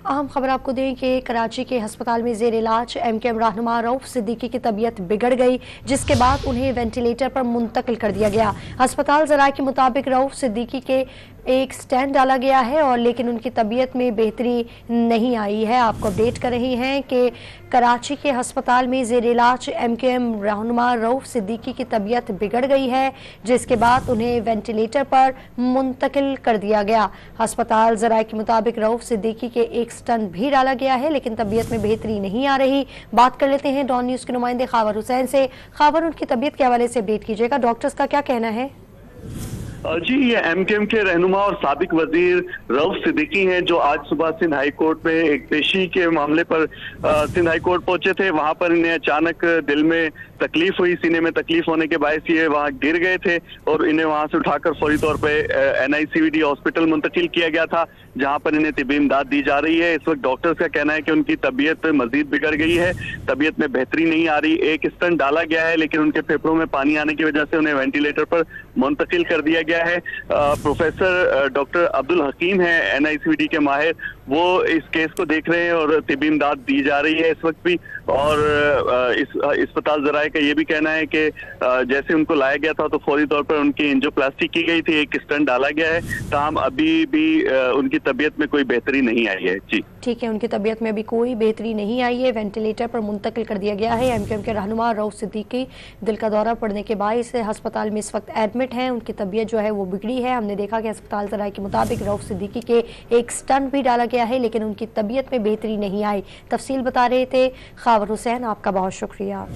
अहम खबर आपको दें कि कराची के अस्पताल में जेर इलाज एमकेएम रहनुमा रऊफ सिद्दीकी की तबीयत बिगड़ गई, जिसके बाद उन्हें वेंटिलेटर पर मुंतकिल कर दिया गया। अस्पताल ज़राए के मुताबिक रऊफ सिद्दीकी के एक स्टेंट डाला गया है और लेकिन उनकी तबीयत में बेहतरी नहीं आई है। आपको अपडेट कर रही हैं कि कराची के अस्पताल में जेर इलाज एमकेएम रहनुमा रऊफ सिद्दीकी की तबीयत बिगड़ गई है, जिसके बाद उन्हें वेंटिलेटर पर मुंतकिल कर दिया गया। अस्पताल ज़राए के मुताबिक रऊफ सिद्दीकी के एक स्टंट भी डाला गया है, लेकिन तबीयत में बेहतरी नहीं आ रही। बात कर लेते हैं डॉन न्यूज़ के नुमाइंदे खावर हुसैन से। खावर, उनकी तबीयत के हवाले से अपडेट कीजिएगा, डॉक्टर्स का क्या कहना है? जी, ये एमकेएम के रहनुमा और साबिक वजीर रऊफ सिद्दीकी हैं, जो आज सुबह सिंध हाई कोर्ट में एक पेशी के मामले पर सिंध हाई कोर्ट पहुंचे थे। वहां पर इन्हें अचानक दिल में तकलीफ हुई, सीने में तकलीफ होने के बायस ये वहां गिर गए थे और इन्हें वहां से उठाकर फौरी तौर पे एनआईसीवीडी हॉस्पिटल मुंतकिल किया गया था, जहां पर इन्हें तिब्बी इमदाद दी जा रही है। इस वक्त डॉक्टर्स का कहना है कि उनकी तबीयत मजीद बिगड़ गई है, तबीयत में बेहतरी नहीं आ रही। एक स्टंट डाला गया है, लेकिन उनके फेफड़ों में पानी आने की वजह से उन्हें वेंटिलेटर पर मुंतकिल कर दिया गया है। प्रोफेसर डॉक्टर अब्दुल हकीम है एनआईसीवीडी के माहिर, वो इस केस को देख रहे हैं और तिब्बी इमदाद दी जा रही है इस वक्त भी। और इस अस्पताल ज़राए का ये भी कहना है कि जैसे उनको लाया गया था तो फौरी तौर पर उनकी एंजियोप्लास्टी की गई थी, एक स्टंट डाला गया है, ताहम अभी भी उनकी तबीयत में कोई बेहतरी नहीं आई है। जी ठीक है, उनकी तबीयत में अभी कोई बेहतरी नहीं आई है, वेंटिलेटर पर मुंतकिल कर दिया गया है। एमकेएम के रहनुमा रऊफ सिद्दीकी दिल का दौरा पड़ने के बायस अस्पताल में इस वक्त एडमिट हैं। उनकी तबीयत जो है वो बिगड़ी है। हमने देखा कि अस्पताल ज़राए के मुताबिक रऊफ सिद्दीकी के एक स्टंट भी डाला गया है, लेकिन उनकी तबीयत में बेहतरी नहीं आई। तफसील बता रहे थे खावर हुसैन, आपका बहुत शुक्रिया।